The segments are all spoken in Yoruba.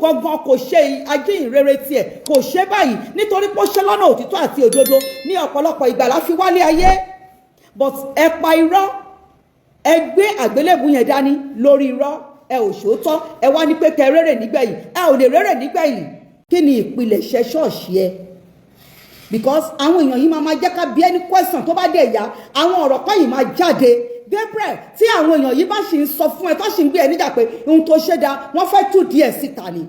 gangan kò ṣe ajíhìnrere tiẹ̀ kò ṣe báyìí nítorí pé ó ṣe lọ́nà òtítọ́ àti òdodo ní ọ̀pọ̀lọpọ̀ ìgbà la fi wálé ayé but ẹ pa irọ́ ẹ gbé àgbélébùú yẹn dání lórí irọ́ ẹ ò ṣòótọ́ ẹ wá ní pé kẹ rere nígbẹ̀yìn ẹ ò lè rere nígbẹ̀yìn kí ni ìpilẹ̀ṣẹ̀ ṣọ́ọ̀ṣì ẹ because àwọn èèyàn yìí máa jẹ́ ká bí ẹni question tó bá dé yá àwọn ọ̀rọ̀ kan yìí máa jáde Gabriel tí àwọn èèyàn yìí bá ṣì ń sọ fún ẹ tó ṣì ń gbé ẹ níjà pé ohun tó ṣe dá wọ́n fẹ́ tú díẹ̀ síta ni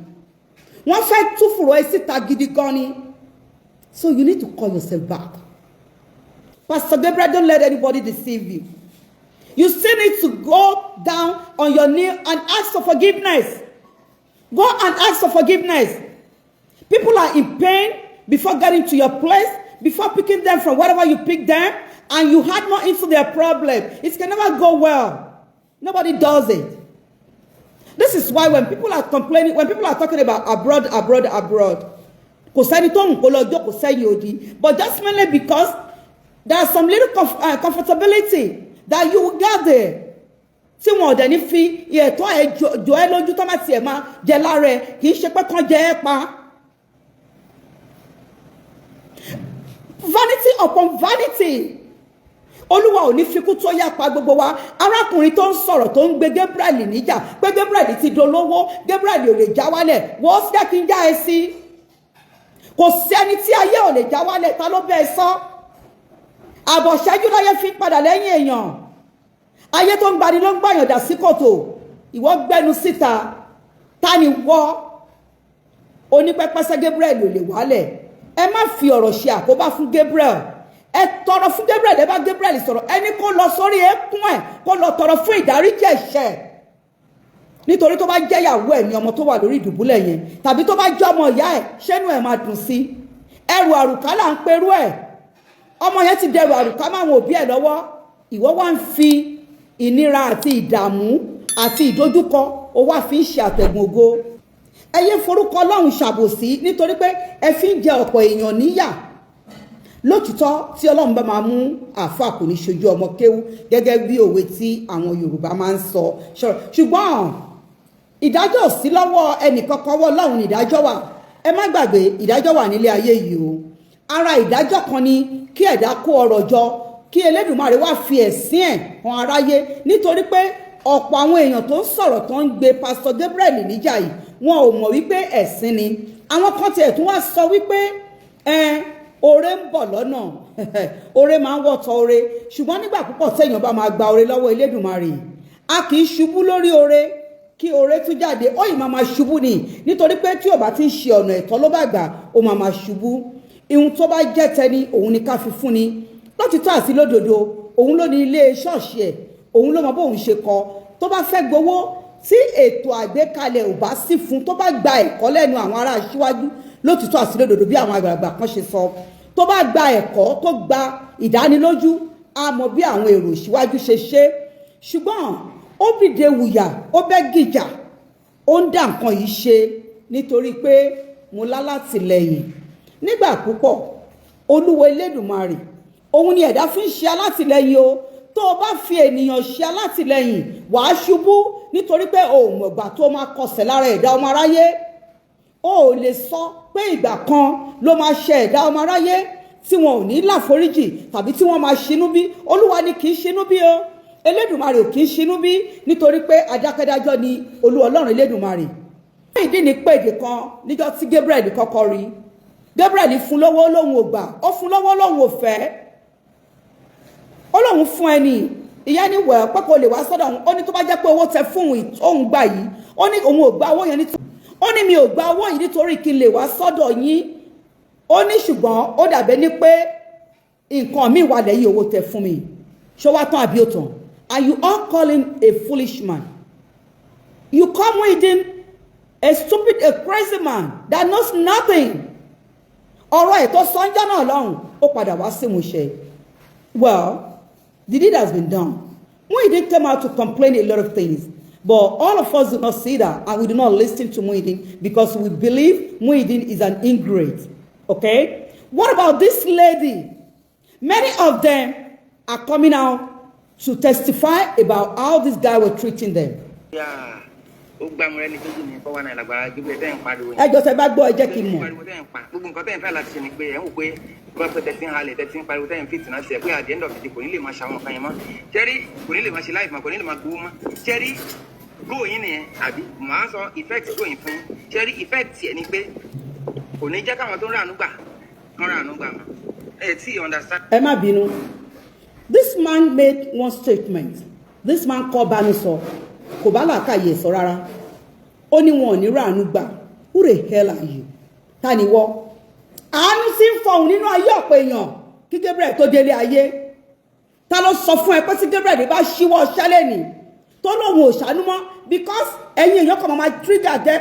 wọ́n fẹ́ tú fùrọ̀ ẹ síta gidi gan ni so you need to call yourself back. Pastor Gabriel, don't let anybody deceive you. You still need to go down on your knee and ask for forgiveness. Go and ask for forgiveness. People are in pain before getting to your place, before picking them from wherever you pick them, and you had more into their problem. It can never go well. Nobody does it. This is why when people are complaining, when people are talking about abroad, but just mainly because there's some little comfortability that you will get there. Tí wọn ọ̀dẹ̀ ní fi ìyẹ̀tọ́ ẹ̀ jọ ẹ́ lójú tó má tiẹ̀ máa jẹ lára ẹ̀ kì í ṣe pé kán jẹ ẹ́ pa. Vanity upon vanity. Olúwa ò ní fikú tó yá pa gbogbo wa. Arákùnrin tó ń sọ̀rọ̀ tó ń gbé Gabriel níjà pé Gabriel ti dolówó Gabriel ò lè já wálẹ̀ wọ́n sì jẹ́ kí n já ẹ sí. Kò sí ẹni tí ayé ò lè já wálẹ̀ ta ló bẹ́ẹ̀ sọ. Àbọ̀ ṣáájú láyé fi padà lẹ́yìn èèyàn. Ayé tó ń gbani ló ń gbàyàn dà sí kòtò. Ìwọ gbẹnu síta. Ta ni wọ́? Onípẹ́pẹ́sẹ́ Gabriel ò lè wálẹ̀. Ẹ má fi ọ̀rọ̀ ṣe àkóbá fún Gabriel. Ẹ tọrọ fún Gabriel, ẹ bá Gabriel sọ̀rọ̀. Ẹni kó lọ sórí eékún ẹ̀ kó lọ tọrọ fún ìdáríjì ẹ̀ṣẹ̀. Nítorí tó bá jẹ́ ìyàwó ẹ̀ ní ọmọ tó wà lórí ìdùbúlẹ̀ yẹn. Tàbí tó bá jẹ́ ọmọ ìyá ẹ̀ ṣẹ́nu ẹ̀ máa dùn sí. Ẹrù àrùká là ń perú ẹ̀. Ọmọ yẹn ti dẹrù àrùká máwọn òbí ẹ̀ lọ́wọ́. Ìwọ wá ń fi ìnira àti ìdààmú àti ìdojúkọ ó wá fi ń ṣe àtẹ̀gùn ògo. Ẹ yé forúkọ Ọlọ́run ṣàbòsí nítorí pé ẹ fi ń jẹ ọ̀pọ̀ èèyàn níyà. Lótìtọ́ tí Ọlọ́run bá máa mú àáfàá kò ní ṣojú ọmọ kéwú gẹ́gẹ́ bí òwe tí àwọn Yorùbá máa ń sọ. Ṣùgbọ́n ìdájọ́ ò sí lọ́wọ́ ẹnìkankan wọ́ Ọlọ́run ní ìdájọ́ wà. Ẹ má gbàgbé ìdájọ́ wà nílé ayé yìí o. Ara ìdájọ́ kan ni kí ẹ̀dá kó ọrọ̀ jọ kí Elédùmarè wá fi ẹ̀sín ẹ̀ hàn aráyé nítorí pé ọ̀pọ̀ àwọn èèyàn tó ń sọ̀rọ̀ tó ń gbé Pastor Gabriel níjà yìí wọn ò mọ̀ wípé ẹ̀sín ni. Àwọn kan tiẹ̀ tún wá sọ wípé oore ń bọ̀ lọ́nà oore máa ń wọ̀tọ̀ oore ṣùgbọ́n nígbà púpọ̀ téèyàn bá máa gba oore lọ́wọ́ Elédùmarè a kì í ṣubú lórí oore kí oore tún jáde ó yìí máa ṣubú ni nítorí pé tí ò bá ti ń ṣe ọ̀nà ẹ̀tọ́ ló bá gbà ó máa ṣubú. Ihun tó bá jẹ́ tẹni òun ni ká fi fún ni lótìtọ́ àti lódodo òun ló ní ilé ṣọ́ọ̀ṣì ẹ̀ òun ló mọ bóun ṣe kọ tó bá fẹ́ gbowó tí ètò àgbékalẹ̀ ò bá sí fún tó bá gba ẹ̀kọ́ lẹ́nu àwọn ará aṣíwájú lótìtọ́ àti lódodo bí àwọn àgbààgbà kan ṣe sọ tó bá gba ẹ̀kọ́ tó gba ìdánilójú á mọ bí àwọn èrò ìṣíwájú ṣe ṣe ṣùgbọ́n ó bìde wùyà ó bẹ́ gìjà ó ń dá nǹkan yìí ṣe nítorí pé mo lálátìlẹ́yìn nígbà púpọ̀ Olúwa Elédùmarè òun ni ẹ̀dá fi ń ṣe alátìlẹ́yìn o tó o bá fi ènìyàn ṣe alátìlẹ́yìn wàá ṣubú nítorí pé o ò mọ̀gbà tó máa kọsẹ̀ lára ẹ̀dá ọmọ aráyé o ò lè sọ pé ìgbà kan ló máa ṣe ẹ̀dá ọmọ aráyé tí wọn ò ní láforíjì tàbí tí wọ́n máa ṣinú bí Olúwa ni kì í ṣinú bí o Elédùmarè ò kì í ṣinú bí nítorí pé adákẹ́dájọ́ ni Olúwa Ọlọ́run Elédùmarè. Ìdí ni pé èdè kan níjọ́ tí Gabriel kọ́kọ́ rí Gabriel fún lọ́wọ́ lóhun ò gbà ó fún lọ́wọ́ lóhun ò fẹ́ Ọlọ́run fún ẹni ìyá ní wẹ̀ pẹ́pọ̀ lè wá sọ́dọ̀ òun ó ní tó bá jẹ́ pé owó tẹ fún òun gbà yìí ó ní òun ò gba owó yẹn nítorí ó ní mi ò gba owó yìí nítorí kí n lè wá sọ́dọ̀ yín ó ní ṣùgbọ́n ó dàbẹ́ ní pé nǹkan mi wà lẹ́yìn owó tẹ fún mi ṣó wá tán àbí ó tán. And you all call him a foolish man. You come with him a stupid, a crazy man that knows nothing. Ọ̀rọ̀ ẹ̀ tó sọ́njà náà lọ́hùn ó padà wá sí ìmúṣẹ. Well, the deed has been done. Muideen came out to complain a lot of things. But all of us do not see that and we do not listen to Muideen because we believe Muideen is an ingrate. Okay? What about this lady? Many of them are coming out to testify about how this guy was treating them. Yeah. ó gbà mú ẹni tó jù ní fọwọ́ náà Lágbára Gabriel tẹ́ ń pariwo. ẹ jọ sẹ bá gbọ́ ẹ jẹ́ kí n mọ̀. gbogbo nǹkan tẹ́ ń fẹ́ láti ṣe ni pé ẹ̀ ń wò pé wọ́n pẹ́ tẹ́tí ń halẹ̀ tẹ́tí ń pariwo tẹ́ ń fìtì náà sí ẹ̀ pé at the end of the day kò ní lè máa ṣàwọn kan yẹn mọ́ ṣẹ́rí kò ní lè máa ṣe láìpẹ́ mọ́ kò ní lè máa gbowó mọ́ ṣẹ́rí góò yín nìyẹn àbí màá sọ effect góò yín fún ṣẹ́rí effect ẹ̀ ni pé kò ní jẹ́ káwọn tó ń ràánú gbà kán ràánú gbà mọ́ ẹ̀ tí you understand. ẹ má bínú. This man made one statement. This man called Banisọ kò bá làákàyè sọ rárá ó ní wọn ò ní ràánú gbà. Who the hell are you? Ta ni wọ́? Àánú sì ń fọhùn nínú ayé ọ̀pọ̀ èèyàn kí Gabriel tó délé ayé. Ta ló sọ fún ẹ pé tí Gabriel bá ṣíwọ́ ṣẹlẹ̀ ni tó lóun ò ṣàánú mọ́ because ẹ̀yin èèyàn kan máa trigger dẹ́.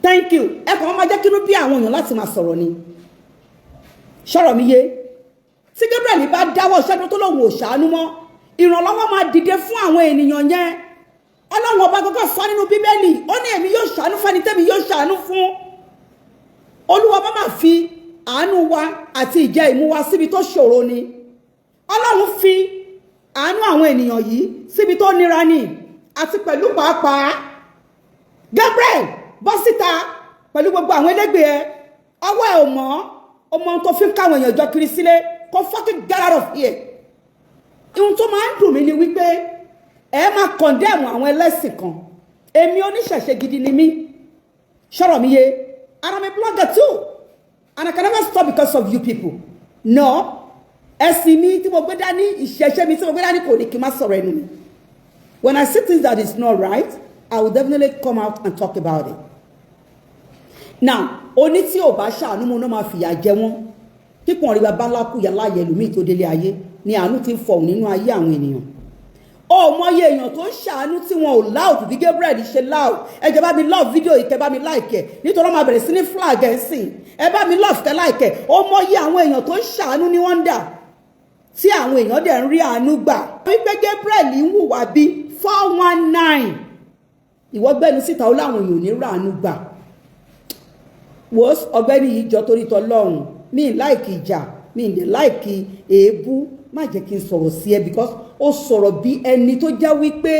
Thank you. Ẹ kàn máa jẹ́ kí ló bí àwọn èèyàn láti máa sọ̀rọ̀ ni. Ṣọ̀rọ̀ mi yé. Tí Gabriel bá dáwọ́ ṣẹ́dún tó lóun ò ṣàánú mọ́ ìrànlọ́wọ́ máa dìde fún àwọn ènìyàn yẹn. Ọlọ́run ọba gọ́gọ́ sọ nínú Bíbélì ó ní èmi yóò ṣàánú fẹ́ni tẹ́mi yóò ṣàánú fún. Olúwa bá máa fi àánú wa àti ìjẹ́ ìmú wa síbi tó ṣòro ni. Ọlọ́run fi àánú àwọn ènìyàn yìí síbi tó nira ni àti pẹ̀lú pàápàá Gabriel bọ́ síta pẹ̀lú gbogbo àwọn ẹlẹ́gbẹ̀ẹ́ ọwọ́ ẹ̀ ò mọ́ ọmọ tó fi ń káwọn èèyàn jọ kiri sílé kó fucking get out of here. Ihun tó máa ń dùn mí ni wípé ẹ máa condemn àwọn ẹlẹ́sìn kan èmi oníṣẹ̀ṣe gidi ni mí ṣọ́rọ̀ mi yé and I'm a blogger too and I can never stop because of you people. No ẹ̀sìn mi tí mo gbé dání ìṣẹ̀ṣe mi tí mo gbé dání kò ní kí n má sọ̀rọ̀ ẹnu mi. When I see things that is not right I will definitely come out and talk about it. Now oní tí ò bá ṣàánú mo náà máa fìyà jẹ wọ́n kíkùn rí bàbá ńlá kú yàrá yẹlòmíì tó délé ayé ni àánú ti ń fọhùn nínú ayé àwọn ènìyàn. Ó mọye èèyàn tó ń ṣàánú tí wọn ò loud bí Gabriel ṣe loud. Ẹ jẹ́ bá mi love fídíò yìí kẹ́ bá mi like ẹ̀ nítorí wọ́n máa bẹ̀rẹ̀ sí ní flag ẹ̀ sìn. Ẹ bá mi love kẹ́ like ẹ̀. Ó mọye àwọn èèyàn tó ń ṣàánú ní wonder tí àwọn èèyàn dẹ̀ ń rí àánú gbà. Wípé Gabriel ń hùwà bí 419. Ìwọ gbẹ́nu síta ó láwọn èèyàn ò ní ràánú gbà. Wo ọ̀gbẹ́ni yìí jọ torí tọlọ́run mi láìkì ìjà mi ní láìkì èébú má jẹ́ kí n sọ̀rọ̀ sí ẹ because ó sọ̀rọ̀ bí ẹni tó jẹ́ wípé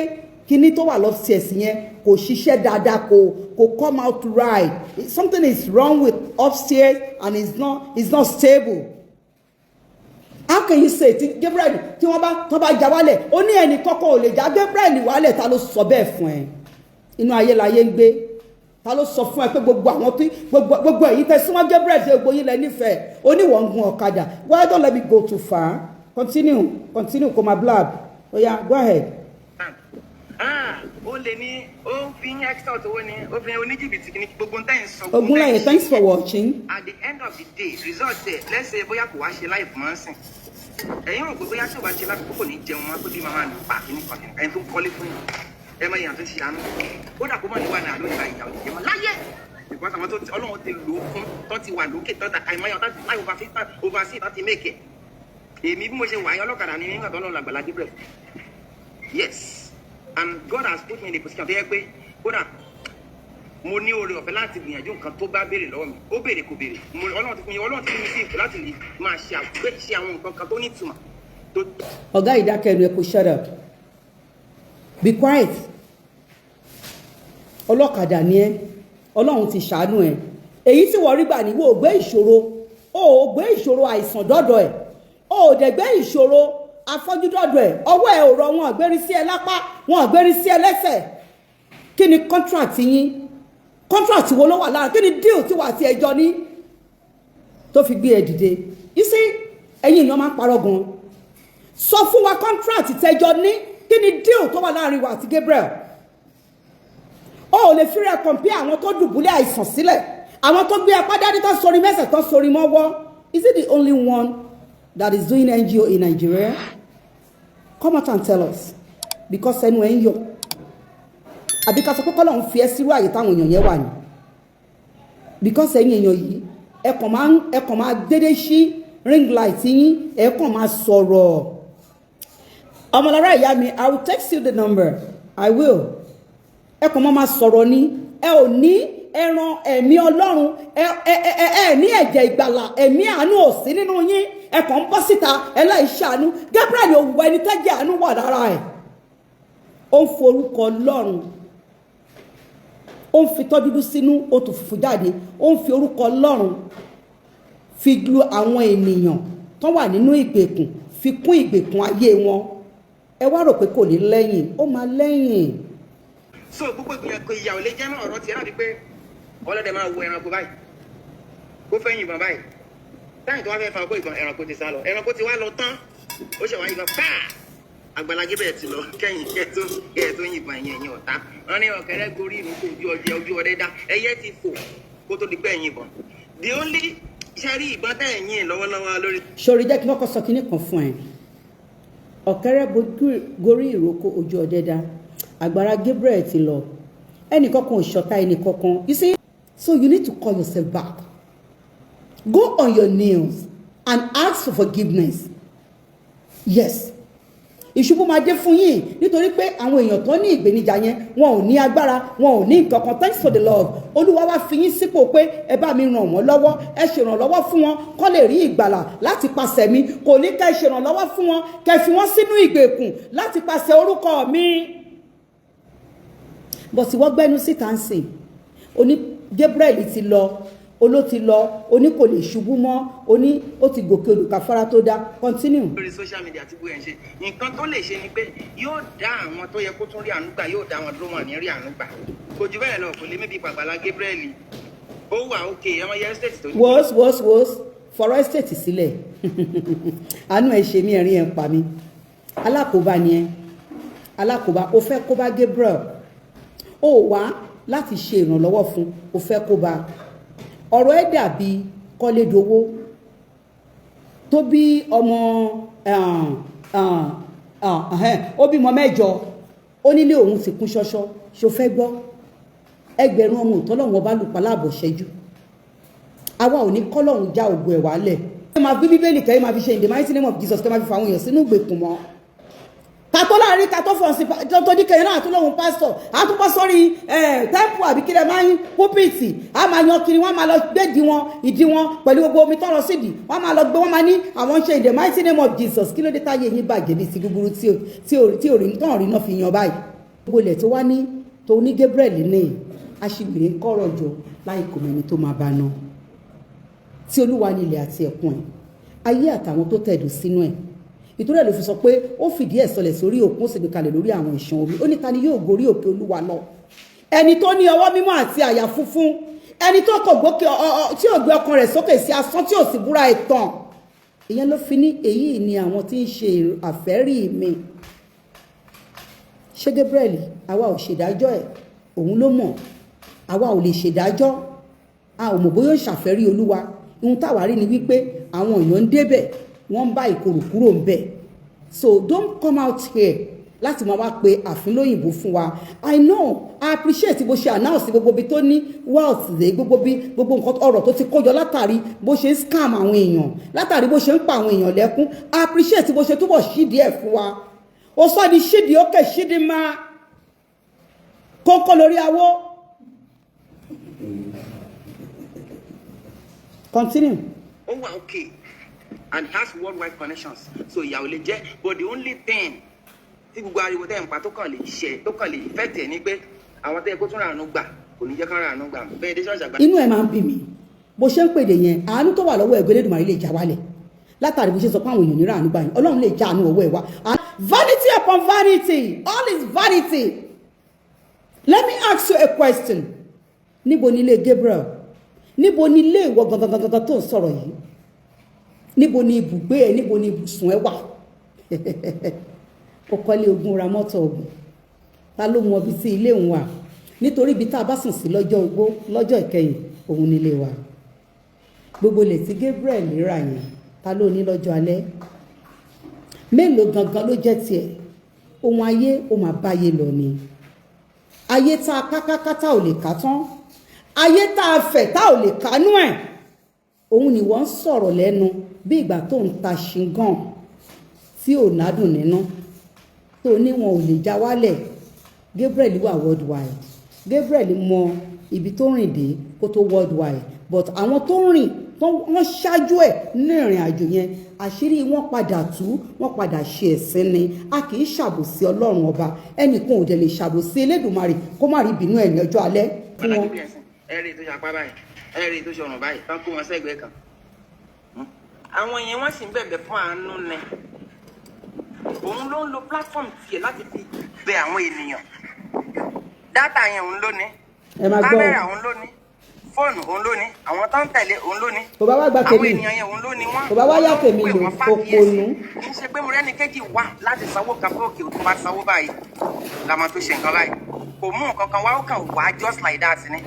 kíní tó wà upstairs yẹn kò ṣiṣẹ́ dáadáa kò come out right. Something is wrong with upstairs and it's not stable. How can you say tí Gabriel tí wọ́n bá já wálẹ̀ ó ní ẹnì kọ́kọ́ ò lè já Gabriel wálẹ̀ ta ló sọ bẹ́ẹ̀ fún ẹ inú ayé láyé ń gbé. Ta ló sọ fún ẹ pé gbogbo àwọn tí gbogbo èyí tẹ súnmọ́ Gabriel ṣe gbogbo yín lẹ nífẹ̀ẹ́ oníwọ̀n ń gun ọ̀kadà. Why don't let me go too far? Continue kò máa blab. Oh yeah, go ahead. Ó lè ní ó fi ń export owó ni ó fi oníjìbìtì kìíní gbogbo nǹkan ẹ̀ sọ. Ogunlaye, thanks for watching. At the end of the day result ẹ̀ let's say bóyá kò wá ṣe live mọ́ sìn. Ẹ̀yin rò pé bóyá tí ò bá ṣe live kókò ní jẹun wọn pé bí màmá lù pa kìíní kan ẹni tó kọ́lé fún yìí. Ẹ máa yàn tó ṣe àánú. Ó dà kó mọ̀ ní wà ní àlọ́ ìgbà ìjà òjì mọ́ láyé. Because àwọn tó Ọlọ́run ti lò ó fún tó ti wà lókè tó ta àìmọye tó ti láì oversee tó ti make it. Èmi bí mo ṣe wà yín ọlọ́kadà ni nígbà tó Oro Agbala Gabriel. Yes, and God has put me in a position tó yẹ pé kódà mo ní oore ọ̀fẹ́ láti gbìyànjú nǹkan tó bá béèrè lọ́wọ́ mi ó béèrè kò béèrè Ọlọ́run ti fún mi sí ìfẹ́ láti lè máa ṣe àwọn nǹkan kan tó ní ìtumọ̀. Ọ̀gá ìdákẹ́nu ẹ kò shut up. Be quiet. Ọlọ́kadà ni ẹ Ọlọ́run ti ṣàánú ẹ èyí tí wọ́n rí gbà ní wo gbé ìṣòro àìsàn dọ́dọ̀ ẹ̀ ó dẹ̀ gbé ìṣòro afọ́jú dọ́dọ̀ ẹ̀ ọwọ́ ẹ̀ ò rọ wọn àgbérí sí ẹ lápá wọn àgbérí sí ẹ lẹ́sẹ̀. Kí ni contract yín contract wo ló wà lára kí ni deal tí wà tí ẹjọ́ ní tó fi gbé ẹ dìde. You see ẹ̀yin èèyàn máa ń parọ́ gan. Sọ fún wa contract tẹjọ́ ní kí ni deal tó wà láàrin wa àti Gabriel. Ó lè fi rẹ̀ compare àwọn tó dùbúlẹ̀ àìsàn sílẹ̀ àwọn tó gbé apá dání tó sori mẹ́sẹ̀ tó sori mọ́wọ́. Is it the only one that is doing NGO in Nigeria? Come out and tell us because ẹnu ẹ̀ ń yọ àbí ká sọ pé kọ́lọ́run fi ẹ́ sírú àyè táwọn èèyàn yẹn wà ní because ẹ̀yin èèyàn yìí ẹ kàn máa dédé sí ring light yín ẹ kàn máa sọ̀rọ̀. Ọmọlára ìyá mi I will text you the number I will. Ẹ kàn máa sọ̀rọ̀ ní ẹ ò ní ẹran ẹ̀mí Ọlọ́run ẹ ní ẹ̀jẹ̀ ìgbàlà ẹ̀mí àánú ò sí nínú yín ẹ kàn ń bọ́ síta ẹ láì ṣàánú. Gabriel ò wọ ẹni tẹ́jẹ̀ àánú wà lára ẹ̀ ó ń forúkọ Ọlọ́run ó ń fi tọ́ dúdú sínú ó tún funfun jáde, ó ń fi orúkọ Ọlọ́run fi lu àwọn ènìyàn tó wà nínú ìgbèkùn fi kún ìgbèkùn ayé wọn. Ẹ wá rò pé kò ní lẹ́yìn, ó máa lẹ́yìn. So gbogbo ìgbìyànjú ìyà ò lè jẹ́ náà ọ̀rọ̀ tiẹ̀ náà di pé ọlọ́dẹ máa wo ẹranko báyìí kó fẹ́ yìnbọn báyìí táyì tó wá fẹ́ fa ọkọ̀ ìbọn ẹranko ti sá lọ, ẹranko ti wá lọ tán ó ṣe wá yìnbọn pàà Agbala Gabriel ti lọ kẹ́yìn kẹ́ tó yìnbọn ẹ̀yìn ọ̀tá wọn ní ọ̀kẹ́rẹ́ gorí ìlú ojú ọdẹ dá ẹyẹ ti fò kó tó di pé ẹ̀yìn ìbọn the only iṣẹ́ rí ìbọn tẹ̀ ẹ̀yìn lọ́wọ́lọ́wọ́ lórí. Ṣorí jẹ́ kí wọ́n kọ́ sọ kinní kan fún ẹ. Ọ̀kẹ́rẹ́ gorí ìrókò ojú ọdẹ dá Agbala Gabriel ti lọ, ẹnìkankan ò ṣọ̀tá ẹnìkankan. You see, so you need to call yourself back. Go on your knees and ask for forgiveness. Yes. Ìṣubú máa dé fún yín nítorí pé àwọn èèyàn tó ní ìgbéníjà yẹn wọn ò ní agbára, wọn ò ní nǹkan kan. Thanks for the love. Olúwa wá fi yín sípò pé ẹ bá mi ràn wọ́n lọ́wọ́, ẹ ṣèrànlọ́wọ́ fún wọn kó lè rí ìgbàlà láti pasẹ̀ mi. Kò ní ká ẹ ṣèrànlọ́wọ́ fún wọn kẹ́ fi wọ́n sínú ìgbèkùn láti pasẹ̀ orúkọ mi. But wọ́n gbẹ́nu síta ń sìn, oní Gabriel ti lọ, oló ti lọ, oní kò lè ṣubú mọ́, oní ó ti gòkè olùkàfárá tó dá. Continue. Lórí social media tí bóyá ń ṣe nǹkan tó lè ṣe ni pé yóò dá àwọn tó yẹ kó tún rí àánú gbà yóò dá wọn dúró wọn ní rí àánú gbà kò jù bẹ́ẹ̀ lọ kò lè mébi Agbala Gabriel ó wà òkè ọmọ yẹn estate tó ní. wọ́s fọ̀rọ̀ estate sílẹ̀ àánú ẹ̀ ṣe mí ẹ̀rín ẹ̀ ń pa mí. Alákòóbá ni ẹ, alákòóbá ó fẹ́ kó bá Gabriel, ó wá láti ṣe ìrànlọ́wọ́ fún, ó fẹ́ kó bá. Ọ̀rọ̀ ẹ̀ dàbí Kọ́lédowó tó bí ọmọ ó bímọ 8, ó nílé òun ti kún ṣọ́ṣọ́. Ṣó fẹ́ gbọ́? Ẹgbẹ̀rún ọmọ òtọ́lọ́wọ́n bá lùpá láàbọ̀ ṣẹ́jú. Àwa ò ní kọ́lọ́hún já ògùn ẹ̀ wálẹ̀. Ẹ máa bí Bíbélì kẹ́ ẹ máa fi ṣe in the mighty name of Jesus kẹ́ máa fi fa àwọn èèyàn sínú ìgbèkùn mọ́. Kàtó láàrin kàtó fọ̀nsì tó dí kẹyìn náà àtúnlọ́hún pásítọ̀ àtúnpọ̀ sórí tẹ́ǹpù àbí kílẹ̀ máa ń púpìtì á máa yan kiri wọ́n máa lọ gbédi wọn ìdí wọn pẹ̀lú gbogbo omi tọrọ sídìí wọ́n máa lọ gbé wọ́n máa ní àwọn ṣe in the mighty name of Jesus. Kí ló dé táyé yín bàjẹ́ bí ti gbúgbúrú tí ò rí tán rí náà fi yan báyìí. Gbogbo ilẹ̀ tó wá ní tó ní Gabriel ní aṣígbèrè ń kọ́rọ̀ jọ láì kò mẹ́ni tó máa bá ná. Tí Olúwa ní ilẹ̀ àti ẹ̀kún ẹ̀ ayé àtàwọn tó tẹ̀dù sínú ẹ̀. Ìtúrẹ́ ló fi sọ pé ó fìdí ẹ̀ sọlẹ̀ sórí òkun ó sì gbé kalẹ̀ lórí àwọn ìṣàn omi. Ó ní ta ni yóò gorí òkè Olúwa lọ? Ẹni tó ní ọwọ́ mímọ́ àti àyà funfun, ẹni tó kò gbókè tí ò gbé ọkàn rẹ̀ sókè sí asán tí ò sì búra ẹ̀tàn. Ìyẹn ló fi ní èyí ni àwọn tí ń ṣe àfẹ́rí mi. Ṣé Gabriel àwa ò ṣèdájọ́ ẹ̀, òun ló mọ̀. Àwa ò lè ṣèdájọ́, a ò mọ̀ bóyá ó ṣàfẹ́rí Olúwa. Ohun táwa rí ni wípé àwọn èèyàn ń débẹ̀ wọ́n bá ìkorò kúrò ń bẹ̀. So don't come out here láti máa wá pe àfin lóyìnbó fún wa. I know, I appreciate bó ṣe announce gbogbo bí tó ní wealth dé gbogbo nǹkan ọ̀rọ̀ tó ti kójọ látàrí bó ṣe ń scam àwọn èèyàn, látàrí bó ṣe ń pa àwọn èèyàn lẹ́kún. I appreciate bó ṣe túbọ̀ ṣídìí ẹ̀ fún wa. Ó sọ di ṣídìí ókè ṣídìí máa kókó lórí awó. Continue. ó wà òkè and has worldwide connections so ìyà ò lè jẹ́ but the only thing tí gbogbo ariwo tẹ́ ń pa tó kàn lè fẹ́ tẹ̀ ní pé àwọn tẹ́ kó tún ràánú gbà kò ní jẹ́ kán ràánú gbà bẹ́ẹ̀ dé ṣọ́ọ̀ṣì àgbà. Inú ẹ̀ máa ń bí mi bó ṣe ń pèdè yẹn àánú tó wà lọ́wọ́ ẹgbẹ́ Elédùmarè lè já wálẹ̀ látàrí bó ṣe sọ pé àwọn èèyàn ní ràánú gbà yẹn Ọlọ́run lè já àánú ọwọ́ ẹ̀ wá. Vanity upon vanity, all is vanity. Let me ask you a question. Níbo ni ilé Gabriel? Níbo ni ilé ìwọ gangan tó ń sọ̀rọ̀ yìí? Níbo ni ibùgbé ẹ, níbo ni ibùsùn ẹ wà? Ó kọ́lé ogun, ra mọ́tò ogun. Ta ló mọ ibi tí ilé òun wà? Nítorí ibi tá a bá sùn sí lọ́jọ́ ogbó lọ́jọ́ ìkẹyìn òun nílé wa. Gbogbo ilẹ̀ tí Gabriel rà yẹn ta ló ní lọ́jọ́ alẹ́? Mélòó gangan ló jẹ́ tiẹ̀? Ohun ayé ó máa báyé lọ ni. Ayé tá a kákákátá ò lè ká tán. Ayé tá a fẹ̀ tá ò lè kánú ẹ̀. Òun ni wọ́n ń sọ̀rọ̀ lẹ́nu bí ìgbà tó ń ta ṣingán tí ò nádùn nínú tó ní wọn ò lè já wálẹ̀. Gabriel wà worldwide. Gabriel mọ ibi tó rìn dé kó tó worldwide but àwọn tó rìn wọ́n ṣáájú ẹ̀ ní ìrìn àjò yẹn àṣírí wọn padà tú wọ́n padà ṣe ẹ̀sìn ni. A kì í ṣàbòsí Ọlọ́run ọba, ẹnìkan ò dẹ̀ lè ṣàbòsí Elédùmarè kó má rí ìbínú ẹ̀ ní ọjọ́ alẹ́. fún wọn. ẹ̀rí tó ṣapá báyìí ẹ̀rí tó ṣọ̀rùn báyìí tán kó wọn sẹ́gbẹ̀ẹ́ kan. àwọn yẹn wọ́n sì ń bẹ̀bẹ̀ fún àánú ni òun ló ń lo platform tiẹ̀ láti fi bẹ àwọn ènìyàn. dátà yẹn òun ló ní kámẹ́rà òun ló ní fóònù òun ló ní àwọn tó ń tẹ̀lé òun ló ní àwọn ènìyàn yẹn òun ló ní wọ́n. kò bá wá yá tèmi lò òpònú. kì í ṣe pé mo rẹ́ni kejì wá láti sanwó kan pé òkè òtún bá sanwó báyìí la máa tó ṣe nǹkan báyìí kò mú nǹkan kan wá ó kàn wá just like that ni.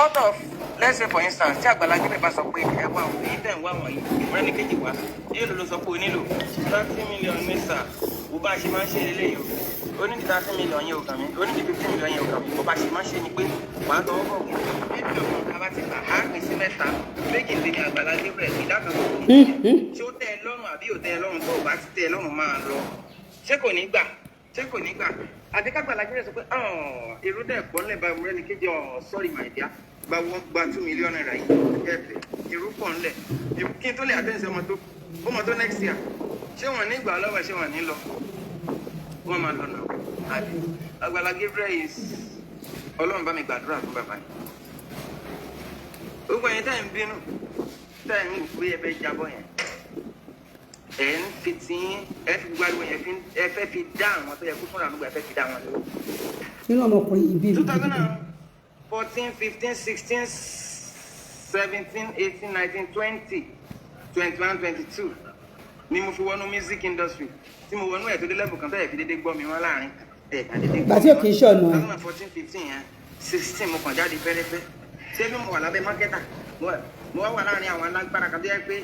out of let's say for instance tí Agbala Gabriel bá sọ pé ẹ wá òun yìí tẹ̀ ń wá wọ̀nyí mo rẹ́ni kejì wá èèlò ló sọ pé o nílò 30 million ní sáà bó bá ṣe máa ń ṣe eléyìí o ní 30 million yẹn ò kàn mí o ní 15 million yẹn ò kàn mí bó bá ṣe máa ń ṣe ni pé wàá tọwọ́ bọ̀ wí bíbí ọ̀gbọ̀n ká bá ti gbà á pín sí mẹ́ta méjì lè ní Agbala Gabriel ìdá kan kò ní ṣé ó tẹ́ ẹ lọ́rùn àbí ò tẹ́ ẹ lọ́rùn tó o bá ti tẹ́ ẹ lọ́rùn máa lọ ṣé kò ní gbà àti Agbala Gabriel sọ pé èrò dẹ̀ pọ̀ ńlẹ̀ báyìí mo rẹ́ni kejì sorry my dear gba 2 million naira yìí ẹ̀bẹ̀ èrò pọ̀ ńlẹ̀ kí n tó lè àtẹ́sẹ̀ ọmọ tó next year ṣé wọ́n ní gbà lọ́wọ́ ṣé wọ́n ní lọ wọ́n máa lọ náà àbí Agbala Gabriel is ọlọ́run bá mi gbàdúrà fún bàbá yìí gbogbo ẹ̀yin tẹ́ ń bínú tẹ́ ń wò pé ẹ fẹ́ jábọ́ yẹn ẹ̀ ń fi tí ẹ fi gbàgbọ́ yẹn ẹ fẹ́ fi dá àwọn tó yẹ kó fúnra nígbà ẹ fẹ́ fi dá wọn lọ́wọ́. nínú ọmọkùnrin yìí bí mi. 2014 15 16 17 18 19 20 21 22 ni mo fi wọnú music industry tí mo wọnú ẹ̀ tó dé level kan tẹ́lẹ̀ fi dédé gbọ́ mi wọ́n láàrin ẹ̀ka dédé gbọ́ mi. gbàtí òkè iṣẹ́ ọ̀nà ẹ̀. 14 15 yẹn 16 mo kàn jáde fẹ́rẹ́fẹ́ ṣé bí mo wà lábẹ́ mákẹ́tà mo wá wà láàrin àwọn alágbára kan tó yẹ pé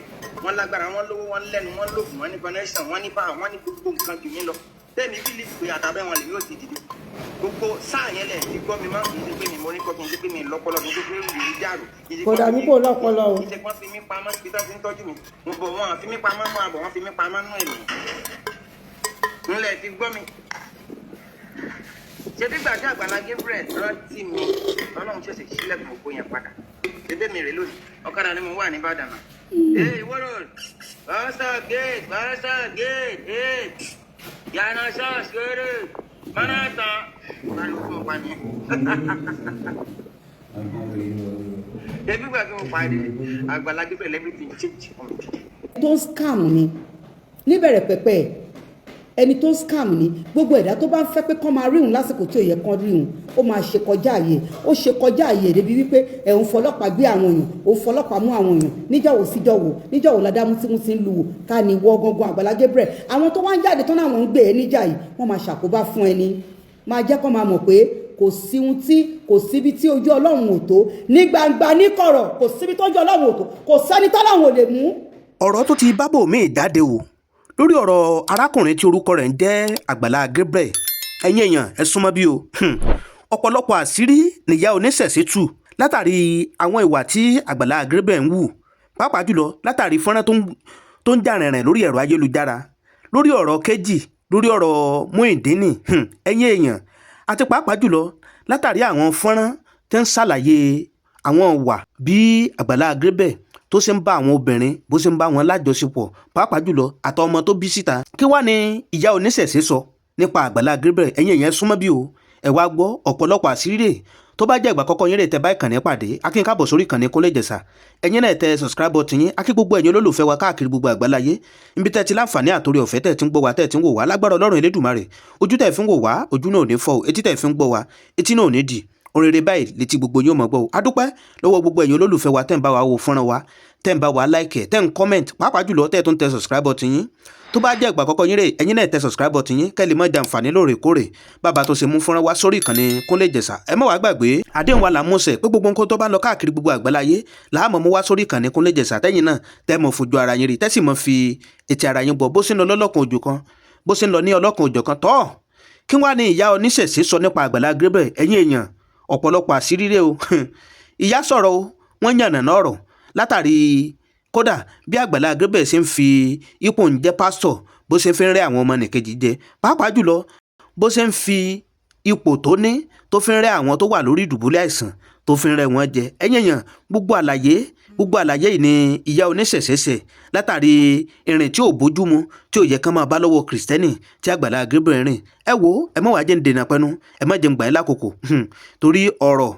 wọ́n lágbára wọ́n lówó wọ́n lẹ́nu wọ́n lògùn wọ́n ní connection wọ́n ní power wọ́n ní gbogbo nǹkan jù mí lọ tẹ́mi bí lè pé àtàbẹ́ wọn lè yóò ti dìde gbogbo sáà yẹn lẹ̀ ti gbọ́ mi máa ń kì í ṣe pé mi mo ní kọ́ kì í ṣe pé mi lọ́pọlọ kì í ṣe pé rù mí dàrú kò dàbí kò lọ́pọlọ o. kì í ṣe pé wọ́n fi mí pamọ́ síbi tó ti ń tọ́jú mi mo bọ̀ wọ́n fi mí pamọ́ mọ́ àbọ̀ wọ́n fi mí pamọ́ nú ẹ̀mí ńlẹ̀ ti gbọ́ mi. ṣé bí gbàgbé Agbala Gabriel rántí mi ọlọ́run ṣẹ̀ṣẹ̀ sílẹ̀kùn ògbó yẹn padà ebé mi rè lónìí ọ̀kadà ni mo wà ní Ìbàdàn náà. ee wọ́rọ̀ bọ́sà gate yàrá ṣọ́ọ̀ṣì eré mọ́nàtà balùwẹ̀ mo pa ni. ebi gbàgbé mo pàdé Agbala Gabriel everything change for me. tó ń scam ni níbẹ̀rẹ̀ pẹ̀pẹ̀ ẹni tó ń scam ni gbogbo ẹ̀dá tó bá ń fẹ́ pé kán máa rí òun lásìkò tí ò yẹ kán rí òun ó máa ṣe kọjá àyè ó ṣe kọjá àyè débi wípé ẹ̀ ń fọlọ́pàá gbé àwọn èèyàn ó ń fọlọ́pàá mú àwọn èèyàn níjọ́wọ́ síjọ́wọ́ níjọ́wọ́ ládàmú tí wọ́n ti ń lu wò ká ní wọ́ gangan Agbala Gabriel àwọn tó wá ń jáde tán láwọn ń gbé ẹ níjà yìí wọ́n máa ṣàkóbá fún ẹni máa jẹ́ kó máa mọ̀ pé kò sí ohun tí kò síbi tí ojú Ọlọ́run ò tó ní gbangba ní kọ̀rọ̀ kò síbi tó ojú Ọlọ́run ò tó kò sẹ́ni tọ́lọ́run ò lè mú. ọ̀rọ̀ tó ti bábò míì jáde wò lórí ọ̀rọ̀ arákùnrin tí orúkọ rẹ̀ ń jẹ́ Agbala Gabriel ẹ̀yin èèyàn ẹ súnmọ́ bí o ọ̀pọ̀lọpọ̀ àṣírí nìyá oníṣẹ̀ṣe tú látàrí àwọn ìwà tí Agbala Gabriel ń wù pàápàá jùlọ látàrí fọ́nrán tó ń jà rìnrìn lórí ẹ̀rọ ayélujára lórí ọ̀rọ̀ kejì lórí ọ̀rọ̀ Muyideen ẹ̀yin èèyàn àti pàápàá jùlọ látàrí àwọn fọ́nrán tó ń ṣàlàyé àwọn ìwà bí Agbala Gabriel tó ṣe ń bá àwọn obìnrin bó ṣe ń bá wọn lájọṣepọ̀ pàápàá jùlọ àtọ ọmọ tó bí síta kí wá ní ìyá oníṣẹ̀ṣe sọ nípa Agbala Gabriel ẹ̀yin èèyàn súnmọ́ bí o ẹ wá gbọ́ ọ̀pọ̀lọpọ̀ àṣírí tó bá jẹ́ ìgbà kọ́kọ́ yín rè tẹ́ bá ìkànnì pàdé akín káàbọ̀ sórí ìkànnì Kúnlé Ìjẹ̀ṣà ẹ̀yin náà tẹ subscribe button yín akí gbogbo ẹ̀yin olólùfẹ́ wa káàkiri gbogbo àgbáláyé níbi tẹ́ ti láǹfààní àtòrí ọ̀fẹ́ tẹ́ ti ń gbọ́ wa tẹ́ ti ń wò wá lágbára Ọlọ́run Elédùmarè ojú tẹ́ fi ń wò wá ojú náà ò ní fọ́ o etí tẹ́ fi ń gbọ́ wa etí náà ò ní dì orere báyìí létí gbogbo yín ò mọ̀ gbọ́ o adúpẹ́ lọ́wọ́ gbogbo ẹ̀yin olólùfẹ́ wa tẹ́ ń bá wa wo fọ́nrán wa tẹ́ ń bá wa like tẹ́ ń comment pàápàá jùlọ tẹ́ tó ń tẹ subscribe button yín tó bá jẹ́ ìgbà kọ́kọ́ yín rè ẹ̀yin náà tẹ subscribe button yín kẹ́ lè máa jàǹfààní lóòrèkóòrè bàbá tó ṣe mú fọ́nrán wá sórí ìkànnì Kúnlé Ìjẹ̀ṣà ẹ má wàá gbàgbé àdéhùn wa là ń múṣẹ pé gbogbo nǹkan tó bá ń lọ káàkiri gbogbo àgbáláyé làámọ̀ mú wá sórí ìkànnì Kúnlé Ìjẹ̀ṣà tẹ́yìn náà tẹ́ mọ̀ fojú ara yín rí tẹ́sì mọ̀ fi etí ara yín bọ̀ bó ṣe ń lọ lọ́lọ́kan òjọ̀kan bó ṣe ń lọ ní ọlọ́kan òjọ̀kan tọ́ kí wá ní ìyá oníṣẹ̀ṣe sọ nípa Agbala Gabriel ẹ̀yin èèyàn ọ̀pọ̀lọpọ̀ àṣírí rẹ̀ o ìyá sọ̀rọ̀ o wọ́n yànnàná ọ̀rọ̀ látàrí kódà bí Agbala Gabriel ṣe ń fi ipò ń jẹ́ pásítọ̀ bó ṣe fi ń rẹ́ àwọn ọmọ nìkejì jẹ pàápàá jùlọ bó ṣe ń fi ipò tó ní tó fi ń rẹ́ àwọn tó wà lórí ìdùbúlẹ̀ àìsàn tó fi ń rẹ́ wọn jẹ ẹ̀yin èèyàn gbogbo àlàyé yìí ni ìyá oníṣẹ̀ṣe ṣe látàrí ìrìn tí ò bójúmu tí ò yẹ kán máa bá lọ́wọ́ kìrìsìtẹ́nì tí Agbala Gabriel rìn ẹ wo ẹ má wàá jẹ́ ń dènà pẹ́nu ẹ má jẹ́ ń gbà ẹ́ lákòókò torí ọ̀rọ̀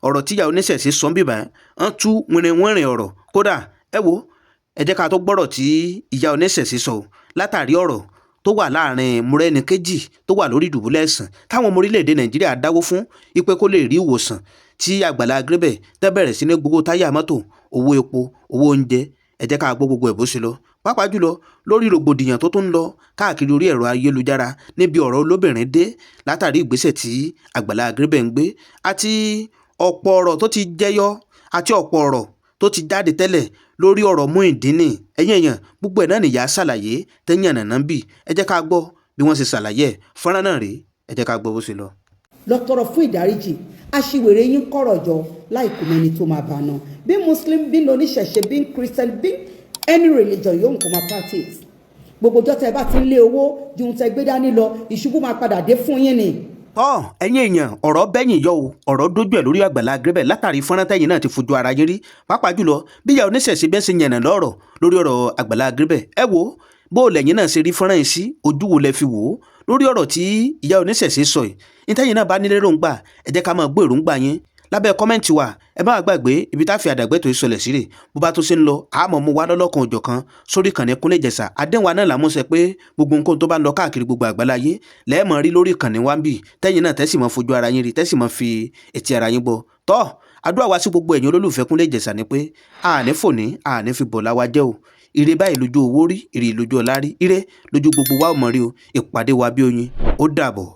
ọ̀rọ̀ tí ìyá oníṣẹ̀ṣe sọ bíbá ń tú wìnrìnwìnrìn ọ̀rọ̀ kódà ẹ wo ẹ jẹ́ ká tó gbọ́rọ̀ tí ìyá oníṣẹ̀ṣe sọ látàrí ọ̀rọ̀ tó wà láàrin Mọ́rẹ́níkejì tó wà lórí ìdùbúlẹ̀ ẹ̀sán táwọn ọmọ orílẹ̀-èdè Nàìjíríà dáwó fún ipe kó lè rí ìwòsàn tí Àgbàlá Gabriel tẹ́ bẹ̀rẹ̀ sí ní gbogbo táyà mọ́tò owó epo owó oúnjẹ ẹ jẹ́ ká gbọ́ gbogbo ẹ̀ bó ṣe lọ pàápàá jùlọ lórí rògbòdìyàn tó tún ń lọ káàkiri orí ẹ̀rọ ayélujára níbi ọ̀rọ̀ olóbìnrin dé látàrí ìgbésẹ̀ tí Àgbàlá Gabriel ń gbé àti ọ̀pọ̀ ọ̀rọ̀ tó ti jẹyọ àti ọ̀pọ̀ ọ̀rọ̀ tó ti jáde tẹ́lẹ̀ lórí ọ̀rọ̀ Muyideen ẹ̀yìn èèyàn gbogbo ẹ̀ náà nìyá ṣàlàyé tẹ́yìn ànàná bì ẹ jẹ́ ká gbọ́ bí wọ́n ṣe ṣàlàyé ẹ̀ fọ́nrán náà rèé ẹ jẹ́ ká gbọ́ bó ṣe lọ. lọ tọrọ fún ìdáríjì aṣiwèrè yín kọ̀rọ̀ jọ láìkú mẹ́ni tó máa bá náà bí muslim bí oníṣẹ̀ṣe bí christian bí any religion yóò kó máa practice gbogbo ọjọ́ tẹ́ bá ti ń lé owó ju ohun tẹ́ gbé dání lọ ìṣubú máa padà dé fún yín ni. ẹ̀yin èèyàn ọ̀rọ̀ bẹ́yìn yọ o ọ̀rọ̀ dójú ẹ̀ lórí Àgbàlá Gabriel látàrí fọ́nrán tẹ́yìn náà ti fojú ara yín rí pàápàá jùlọ bí ìyá oníṣẹ̀ṣe bẹ́ẹ̀ ṣe yànnà lọ́rọ̀ lórí ọ̀rọ̀ Àgbàlá Gabriel ẹ wo bó lẹ́yìn náà ṣe rí fọ́nrán yìí sí ojú wo lẹ fi wò ó lórí ọ̀rọ̀ tí ìyá oníṣẹ̀ṣe sọ yìí nítẹ̀yìn náà bá nílé ròǹgbà ẹ jẹ́ ká máa gbọ́ èròǹgbà yín lábẹ́ kọ́mẹ́ǹtì wa ẹ má gbàgbé ibi tá a fi àdàgbẹ́tò ìsọlẹ̀ sílẹ̀ bó bá tó ṣe ń lọ àmọ́ mu wá lọ́lọ́kan òjọ̀kan sórí ìkànnì Kúnlé Ìjẹ̀ṣà àdéhùn wa náà làmúṣẹ pé gbogbo nǹkan tó bá ń lọ káàkiri gbogbo àgbáláyé lẹ́ẹ̀mọ̀ rí lórí ìkànnì wa ń bì tẹ́yìn náà tẹ́sí mọ́ fojú ara yín rí tẹ́sí mọ́ fi etí ara yín gbọ́ tọ́ àdúrà wa sí gbogbo ẹ̀yin olólùfẹ́ Kúnlé Ìjẹ̀ṣà ni pé àní fòní àní fi bọ̀ láwa jẹ́ o ire báyìí lójú owó rí ire lójú ọlá rí ire lójú gbogbo wa ò mọ̀ rí o ìpàdé wa bí oyin ó dàbọ̀.